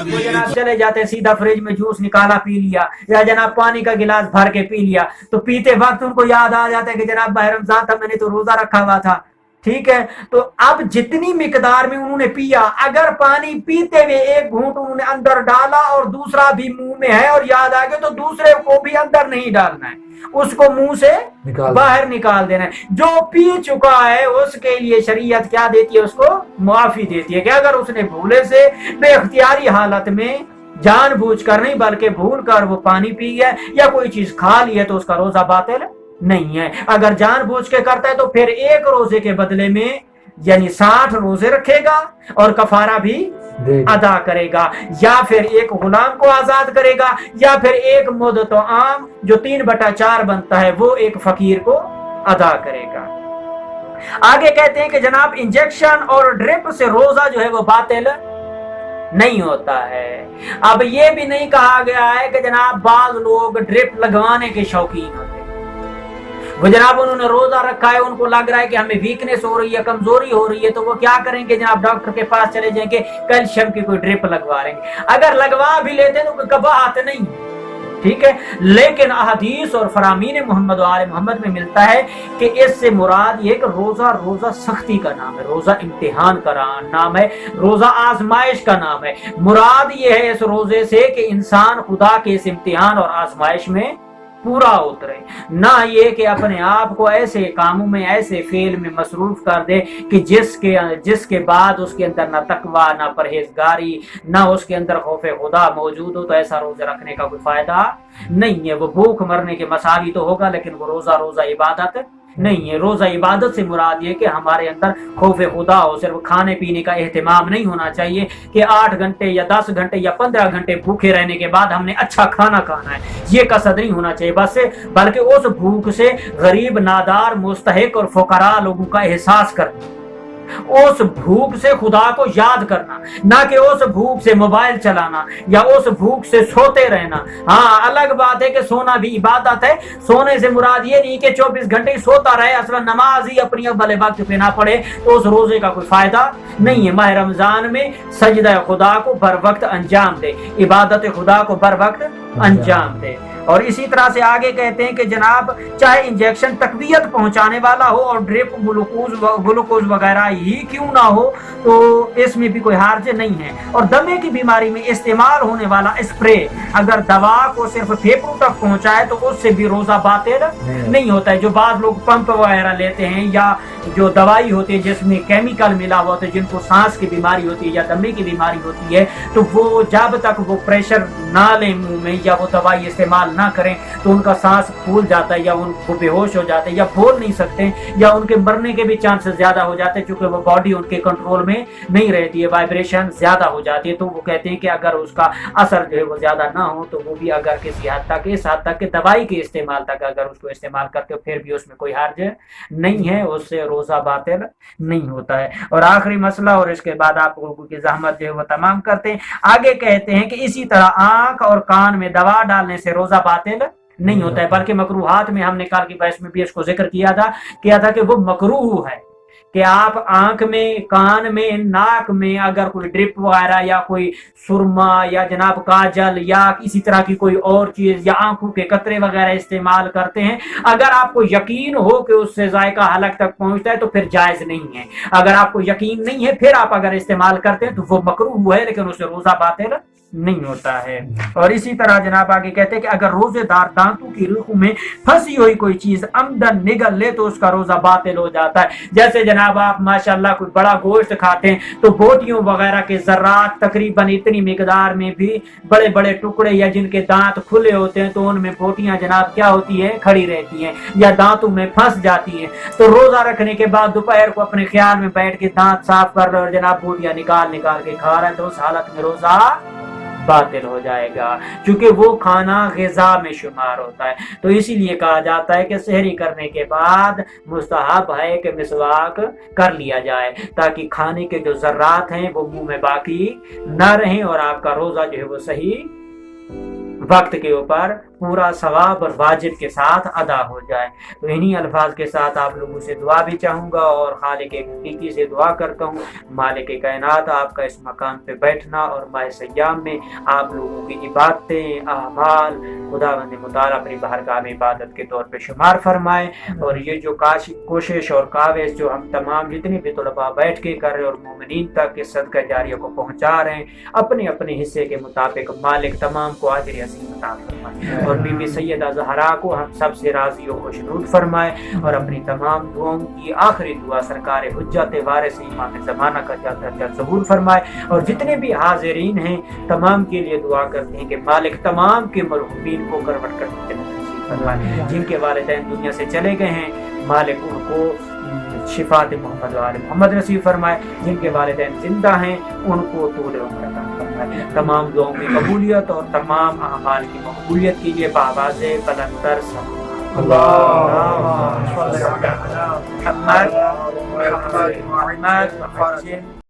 तो जनाब चले जाते सीधा फ्रिज में जूस निकाला पी लिया, या जनाब पानी का गिलास भर के पी लिया, तो पीते वक्त उनको याद आ जाता है कि जनाब माह रमजान था, मैंने तो रोजा रखा हुआ था। ठीक है, तो अब जितनी मिकदार में उन्होंने पिया, अगर पानी पीते हुए एक घूंट उन्होंने अंदर डाला और दूसरा भी मुंह में है और याद आ गया, तो दूसरे को भी अंदर नहीं डालना है, उसको मुंह से बाहर निकाल देना है। जो पी चुका है उसके लिए शरीयत क्या देती है, उसको मुआफी देती है कि अगर उसने भूले से बेख्तियारी हालत में जानबूझकर नहीं बल्कि भूल कर वो पानी पी गया या कोई चीज खा ली है तो उसका रोजा बातिल नहीं है। अगर जानबूझ के करता है तो फिर एक रोजे के बदले में यानी 60 रोजे रखेगा और कफारा भी अदा करेगा, या फिर एक गुलाम को आजाद करेगा, या फिर एक मुद्दत आम जो 3/4 बनता है वो एक फकीर को अदा करेगा। आगे कहते हैं कि जनाब इंजेक्शन और ड्रिप से रोजा जो है वो बातिल नहीं होता है। अब ये भी नहीं कहा गया है कि जनाब बाज लोग ड्रिप लगवाने के शौकीन होते हैं, वो जनाब उन्होंने रोजा रखा है, उनको लग रहा है कि हमें वीकनेस हो रही है, कमजोरी हो रही है, तो वो क्या करेंगे जनाब डॉक्टर के पास चले जाएंगे, कैल्शियम की कोई ड्रिप लगवा लेंगे। अगर लगवा भी लेते हैं तो कोई कबाहत नहीं, ठीक है, लेकिन अहदीस और फरामीन मोहम्मद और आले मोहम्मद में मिलता है कि इससे मुराद ये कि रोजा सख्ती का नाम है, रोजा इम्तिहान का नाम है, रोजा आजमाइश का नाम है। मुराद ये है इस रोजे से कि इंसान खुदा के इस इम्तिहान और आजमाइश में पूरा उतरे, ना ये कि अपने आप को ऐसे कामों में ऐसे फेल में मसरूफ कर दे कि जिसके बाद उसके अंदर ना तकवा ना परहेजगारी ना उसके अंदर खौफे खुदा मौजूद हो, तो ऐसा रोजा रखने का कोई फायदा नहीं है। वो भूख मरने के मसावी तो होगा, लेकिन वो रोजा इबादत नहीं है। रोजा इबादत से मुराद ये कि हमारे अंदर खौफ खुदा हो, सिर्फ खाने पीने का एहतमाम नहीं होना चाहिए कि 8 घंटे या 10 घंटे या 15 घंटे भूखे रहने के बाद हमने अच्छा खाना खाना है, ये कसद नहीं होना चाहिए बस, बल्कि उस भूख से गरीब नादार मुस्तहिक और फुकरा लोगों का एहसास करना, उस भूख से खुदा को याद करना, ना कि उस भूख से मोबाइल चलाना या उस भूख से सोते रहना। हाँ, अलग बात है कि सोना भी इबादत है, सोने से मुराद ये नहीं कि 24 घंटे सोता रहे, असल नमाज ही अपनी अव्वल वक्त पे ना पढ़े तो उस रोजे का कोई फायदा नहीं है। माह रमजान में सजदा खुदा को बर वक्त अंजाम दे, इबादत खुदा को बर वक्त अंजाम दे। और इसी तरह से आगे कहते हैं कि जनाब चाहे इंजेक्शन तकवीयत पहुंचाने वाला हो और ड्रिप ग्लूकोज वगैरह ही क्यों ना हो, तो इसमें भी कोई हर्ज नहीं है। और दमे की बीमारी में इस्तेमाल होने वाला स्प्रे अगर दवा को सिर्फ फेफड़ों तक पहुंचाए तो उससे भी रोजा बातिल नहीं होता है। जो बाद लोग पंप वगैरह लेते हैं या जो दवाई होती है जिसमें केमिकल मिला हुआ होता है, जिनको सांस की बीमारी होती है या दमे की बीमारी होती है, तो वो जब तक वो प्रेशर ना लें मुंह में या वो दवाई इस्तेमाल ना करें तो उनका सांस फूल जाता है या उनको बेहोश हो जाते हैं या बोल नहीं सकते या उनके मरने के भी चांसेस ज्यादा हो जाते हैं, क्योंकि वो बॉडी उनके कंट्रोल में नहीं रहती है, वाइब्रेशन ज्यादा हो जाती है। तो वो कहते हैं कि अगर उसका असर जो है वो ज्यादा ना हो तो वो भी अगर किसी हद तक इस हद तक के दवाई के इस्तेमाल तक अगर उसको इस्तेमाल करते हो फिर भी उसमें कोई हर्ज नहीं है, उससे रोजा बातिल नहीं होता है। और आखिरी मसला और इसके बाद आप लोगों की जहमत जो है वो तमाम करते हैं। आगे कहते हैं कि इसी तरह आंख और कान में दवा डालने से रोजा बातिल नहीं होता है, बल्कि मकरूहात में हमने कल की बहस में भी इसको जिक्र किया था कि वो मकरूह है कि आप आंख में, कान में, नाक में अगर कोई ड्रिप वगैरह या कोई सुरमा या जनाब काजल या इसी तरह की कोई और चीज या आंखों के कतरे वगैरह इस्तेमाल करते हैं, अगर आपको यकीन हो कि उससे जायका हलक तक पहुंचता है तो फिर जायज नहीं है। अगर आपको यकीन नहीं है फिर आप अगर इस्तेमाल करते हैं तो वो मकरूह है, लेकिन उससे रोजा बातिल नहीं होता है। और इसी तरह जनाब आगे कहते हैं कि अगर रोजेदार दांतों की रुख में फंसी हुई कोई चीज आमदन निगल ले तो उसका रोजा बातिल हो जाता है। जैसे जनाब आप माशाल्लाह कोई बड़ा गोश्त खाते हैं तो बोटियों वगैरह के जर्रात तकरीबन इतनी मिकदार में भी बड़े बड़े टुकड़े या जिनके दांत खुले होते हैं तो उनमें बोटियां जनाब क्या होती है, खड़ी रहती हैं या दांतों में फंस जाती हैं। तो रोजा रखने के बाद दोपहर को अपने ख्याल में बैठ के दांत साफ कर रहे और जनाब बोटियां निकाल के खा रहे हैं तो उस हालत में रोजा باطل ہو جائے گا، چونکہ وہ کھانا غذا میں شمار ہوتا ہے۔ تو اسی لیے کہا جاتا ہے کہ سحری کرنے کے بعد مستحب ہے کہ مسواک کر لیا جائے، تاکہ کھانے کے جو ذرات ہیں وہ منہ میں باقی نہ رہیں اور آپ کا روزہ جو ہے وہ صحیح وقت کے اوپر پورا ثواب اور واجب کے ساتھ ادا ہو جائے۔ تو انہی الفاظ کے ساتھ آپ لوگوں سے دعا بھی چاہوں گا اور خالق حقیقی سے دعا کرتا ہوں مالک کائنات آپ کا اس مقام پہ بیٹھنا اور ماہ سیام میں آپ لوگوں کی عبادتیں اعمال خداوند متعالی اپنی بارگاہ میں عبادت کے طور پہ شمار فرمائے، اور یہ جو کوشش اور کاوش جو ہم تمام جتنے بھی طلباء بیٹھ کے کر رہے اور مومنین تک کے صدقہ جاریہ کو پہنچا رہے ہیں، اپنے اپنے حصے کے مطابق مالک تمام کو اجر عظیم عطا فرمائے، اور بی بی سیدہ زہرا کو ہم سب سے راضی و خوشنود فرمائے، اور اپنی تمام دعاؤں کی آخری دعا سرکار حجت وارث امام زمانہ کا جلد ظہور فرمائے، اور جتنے بھی حاضرین ہیں تمام کے لیے دعا کرتے ہیں کہ مالک تمام کے مرحومین کو کروٹ کر جنت نصیب فرمائے، جن کے والدین دنیا سے چلے گئے ہیں مالک ان کو شفاعت محمد و آل محمد نصیب فرمائے، جن کے والدین زندہ ہیں ان کو طول عمر عطا فرمائے، تمام دعاؤں کی قبولیت اور تمام اعمال کی مقبولیت کیجیے بآواز بلند تر اللہم صل علی محمد